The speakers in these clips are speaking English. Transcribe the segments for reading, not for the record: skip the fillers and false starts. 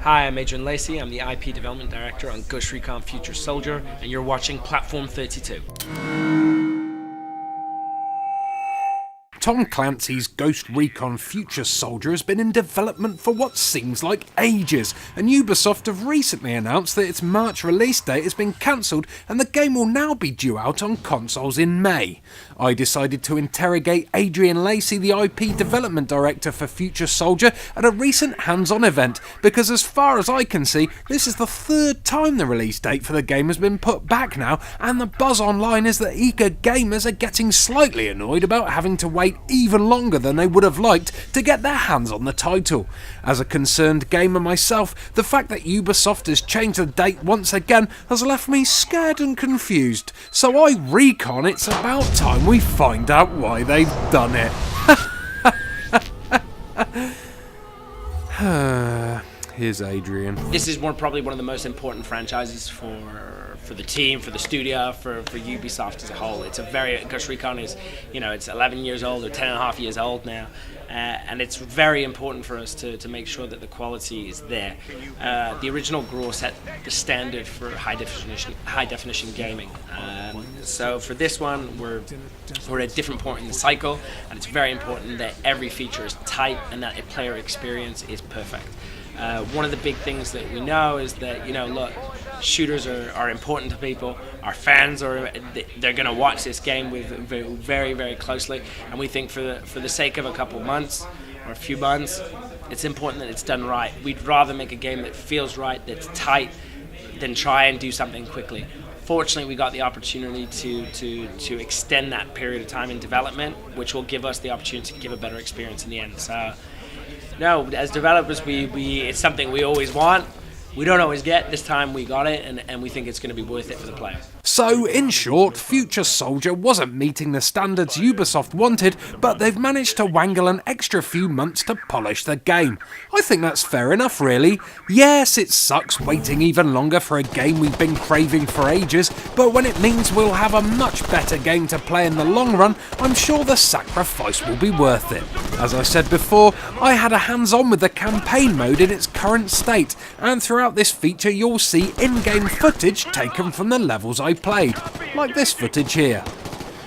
Hi, I'm Adrian Lacey. I'm the IP Development Director on Ghost Recon Future Soldier, and you're watching Platform 32. Tom Clancy's Ghost Recon Future Soldier has been in development for what seems like ages, and Ubisoft have recently announced that its March release date has been cancelled and the game will now be due out on consoles in May. I decided to interrogate Adrian Lacey, the IP Development Director for Future Soldier, at a recent hands-on event, because as far as I can see, this is the third time the release date for the game has been put back now, and the buzz online is that eager gamers are getting slightly annoyed about having to wait even longer than they would have liked to get their hands on the title. As a concerned gamer myself, the fact that Ubisoft has changed the date once again has left me scared and confused, so I recon it's about time we find out why they've done it. Here's Adrian. This is probably one of the most important franchises for the team, for the studio, for Ubisoft as a whole. Ghost Recon is, it's 11 years old or 10 and a half years old now, and it's very important for us to make sure that the quality is there. The original GRAW set the standard for high definition gaming. So for this one, we're at a different point in the cycle, and it's very important that every feature is tight and that a player experience is perfect. One of the big things that we know is that, look, shooters are important to people. Our fans they're going to watch this game very, very closely, and we think for the sake of a couple months or a few months, it's important that it's done right. We'd rather make a game that feels right, that's tight, than try and do something quickly. Fortunately, we got the opportunity to extend that period of time in development, which will give us the opportunity to give a better experience in the end. So, no, as developers, it's something we always want. We don't always get. This time we got it, and we think it's going to be worth it for the player. So, in short, Future Soldier wasn't meeting the standards Ubisoft wanted, but they've managed to wangle an extra few months to polish the game. I think that's fair enough, really. Yes, it sucks waiting even longer for a game we've been craving for ages, but when it means we'll have a much better game to play in the long run, I'm sure the sacrifice will be worth it. As I said before, I had a hands-on with the campaign mode in its current state, and throughout this feature you'll see in-game footage taken from the levels I played, like this footage here.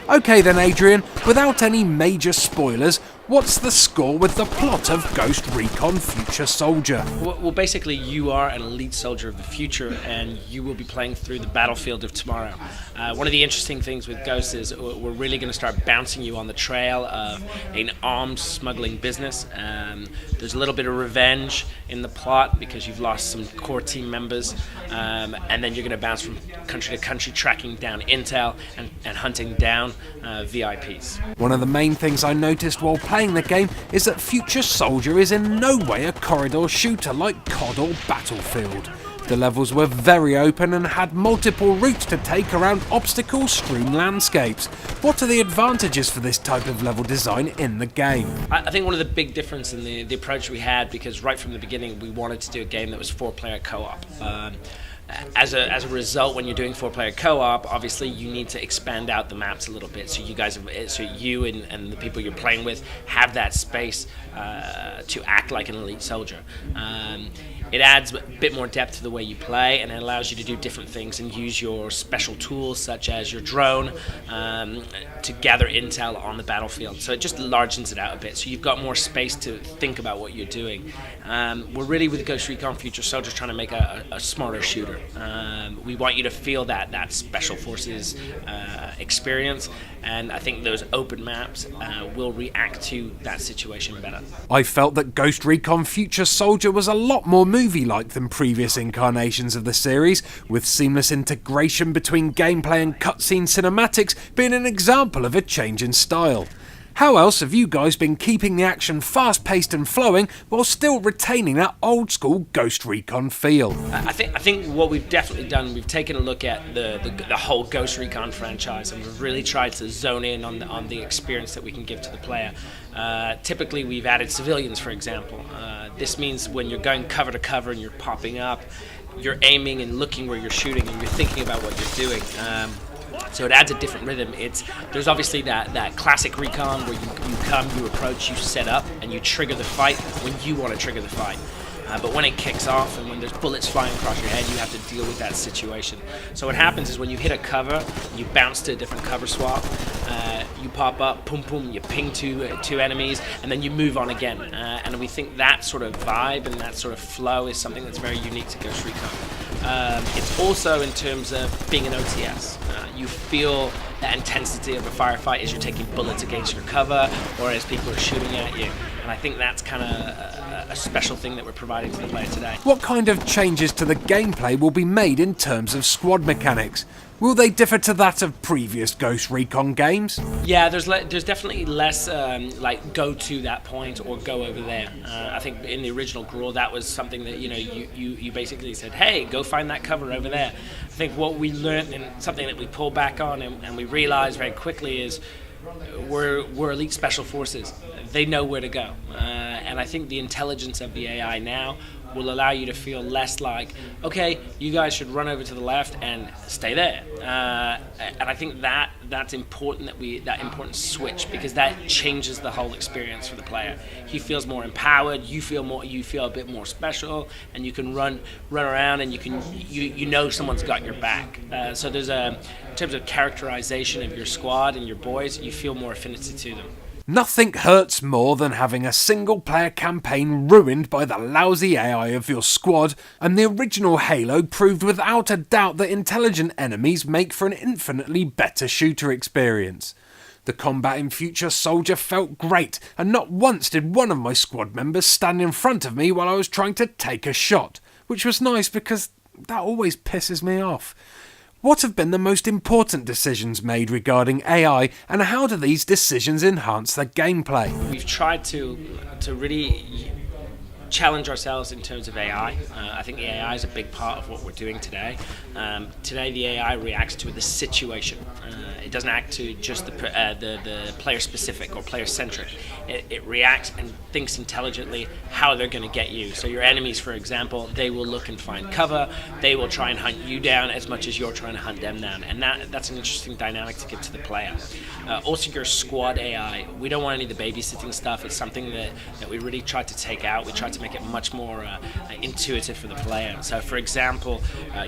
Okay then Adrian, without any major spoilers, what's the score with the plot of Ghost Recon Future Soldier? Well, basically you are an elite soldier of the future, and you will be playing through the battlefield of tomorrow. One of the interesting things with Ghost is we're really going to start bouncing you on the trail of an arms smuggling business. There's a little bit of revenge in the plot because you've lost some core team members, and then you're going to bounce from country to country tracking down intel and hunting down VIPs. One of the main things I noticed while playing the game is that Future Soldier is in no way a corridor shooter like COD or Battlefield. The levels were very open and had multiple routes to take around obstacle-strewn landscapes. What are the advantages for this type of level design in the game? I think one of the big difference in the approach we had, because right from the beginning we wanted to do a game that was 4-player co-op. As a result, when you're doing 4-player co-op, obviously you need to expand out the maps a little bit, so you and the people you're playing with have that space to act like an elite soldier. It adds a bit more depth to the way you play, and it allows you to do different things and use your special tools, such as your drone, to gather intel on the battlefield. So it just largens it out a bit, so you've got more space to think about what you're doing. We're really, with Ghost Recon Future Soldier, trying to make a smarter shooter. We want you to feel that Special Forces experience, and I think those open maps will react to that situation better. I felt that Ghost Recon Future Soldier was a lot more movie-like than previous incarnations of the series, with seamless integration between gameplay and cutscene cinematics being an example of a change in style. How else have you guys been keeping the action fast-paced and flowing while still retaining that old-school Ghost Recon feel? I think what we've definitely done, we've taken a look at the whole Ghost Recon franchise, and we've really tried to zone in on the experience that we can give to the player. Typically, we've added civilians, for example. This means when you're going cover to cover and you're popping up, you're aiming and looking where you're shooting, and you're thinking about what you're doing. So it adds a different rhythm. There's obviously that classic Recon where you come, you approach, you set up, and you trigger the fight when you want to trigger the fight. But when it kicks off and when there's bullets flying across your head, you have to deal with that situation. So what happens is when you hit a cover, you bounce to a different cover swap, you pop up, boom, boom, you ping two enemies, and then you move on again. And we think that sort of vibe and that sort of flow is something that's very unique to Ghost Recon. It's also in terms of being an OTS. You feel that intensity of a firefight as you're taking bullets against your cover or as people are shooting at you. And I think that's kind of a special thing that we're providing to the player today. What kind of changes to the gameplay will be made in terms of squad mechanics? Will they differ to that of previous Ghost Recon games? Yeah, there's definitely less like go to that point or go over there. I think in the original Gruul that was something that you basically said, hey, go find that cover over there. I think what we learned and something that we pull back on and we realized very quickly is we're elite special forces. They know where to go, and I think the intelligence of the AI now will allow you to feel less like, okay, you guys should run over to the left and stay there. And I think that's important, that important switch, because that changes the whole experience for the player. He feels more empowered. You feel a bit more special, and you can run around, and you know someone's got your back. So there's in terms of characterization of your squad and your boys, you feel more affinity to them. Nothing hurts more than having a single-player campaign ruined by the lousy AI of your squad, and the original Halo proved without a doubt that intelligent enemies make for an infinitely better shooter experience. The combat in Future Soldier felt great, and not once did one of my squad members stand in front of me while I was trying to take a shot, which was nice because that always pisses me off. What have been the most important decisions made regarding AI, and how do these decisions enhance the gameplay? We've tried to really challenge ourselves in terms of AI. I think the AI is a big part of what we're doing today. Today the AI reacts to the situation. It doesn't act to just the player specific or player centric. It reacts and thinks intelligently how they're going to get you. So your enemies, for example, they will look and find cover. They will try and hunt you down as much as you're trying to hunt them down. And that's an interesting dynamic to give to the player. Also your squad AI, we don't want any of the babysitting stuff. It's something that we really tried to take out. We tried to make it much more intuitive for the player. So for example,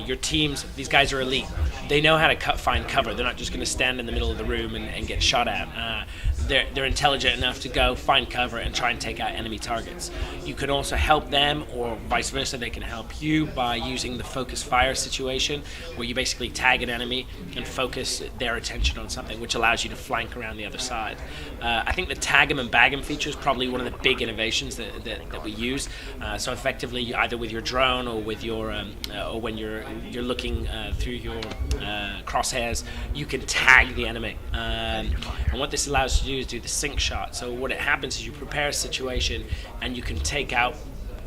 your teams, these guys are elite. They know how to find cover. They're not just going to stand in the middle of the room and get shot at. They're intelligent enough to go find cover and try and take out enemy targets. You can also help them, or vice versa, they can help you by using the focus fire situation, where you basically tag an enemy and focus their attention on something, which allows you to flank around the other side. I think the tag 'em and bag 'em feature is probably one of the big innovations that we use. So effectively, either with your drone or with your or when you're looking through your crosshairs, you can tag the enemy. And what this allows you to do is do the sync shot. So what it happens is you prepare a situation and you can take out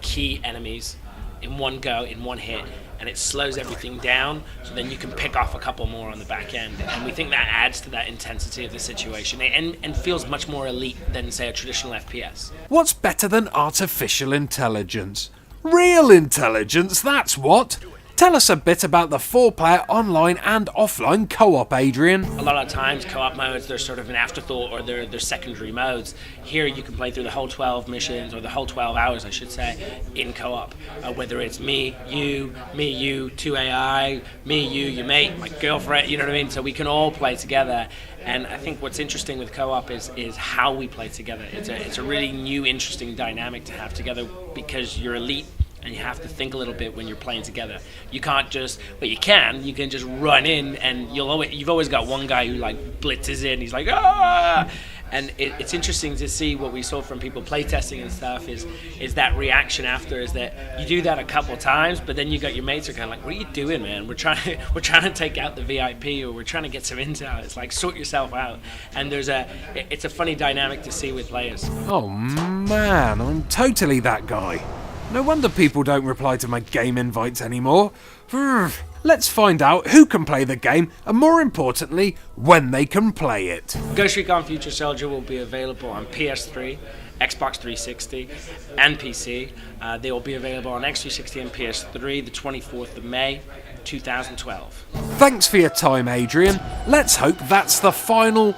key enemies in one go, in one hit, and it slows everything down, so then you can pick off a couple more on the back end. And we think that adds to that intensity of the situation and feels much more elite than, say, a traditional FPS. What's better than artificial intelligence? Real intelligence, that's what! Tell us a bit about the 4-player online and offline co-op, Adrian. A lot of times co-op modes, they're sort of an afterthought, or they're secondary modes. Here you can play through the whole 12 missions, or the whole 12 hours I should say, in co-op. Whether it's me, you, 2 AI, me, you, your mate, my girlfriend, you know what I mean? So we can all play together. And I think what's interesting with co-op is how we play together. It's a really new, interesting dynamic to have together, because you're elite. And you have to think a little bit when you're playing together. You can't just, well, you can just run in, and you've always got one guy who like blitzes in. He's like, ah! And it's interesting to see what we saw from people playtesting and stuff is that reaction after, is that you do that a couple times, but then you got your mates are kind of like, what are you doing, man? We're trying to take out the VIP, or we're trying to get some intel. It's like, sort yourself out. And it's a funny dynamic to see with players. Oh man, I'm totally that guy. No wonder people don't reply to my game invites anymore. Let's find out who can play the game, and more importantly, when they can play it. Ghost Recon Future Soldier will be available on PS3, Xbox 360, and PC. They will be available on X360 and PS3 the 24th of May, 2012. Thanks for your time, Adrian. Let's hope that's the final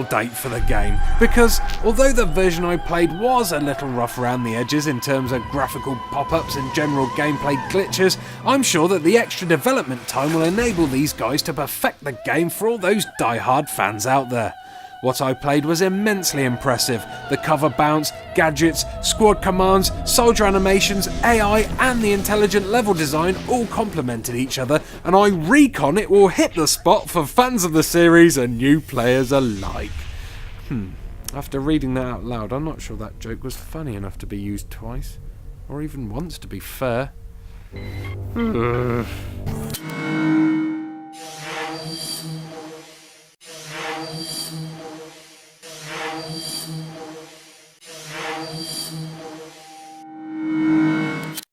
date for the game, because although the version I played was a little rough around the edges in terms of graphical pop-ups and general gameplay glitches, I'm sure that the extra development time will enable these guys to perfect the game for all those die-hard fans out there. What I played was immensely impressive. The cover bounce, gadgets, squad commands, soldier animations, AI and the intelligent level design all complemented each other, and I recon it will hit the spot for fans of the series and new players alike. After reading that out loud, I'm not sure that joke was funny enough to be used twice, or even once to be fair.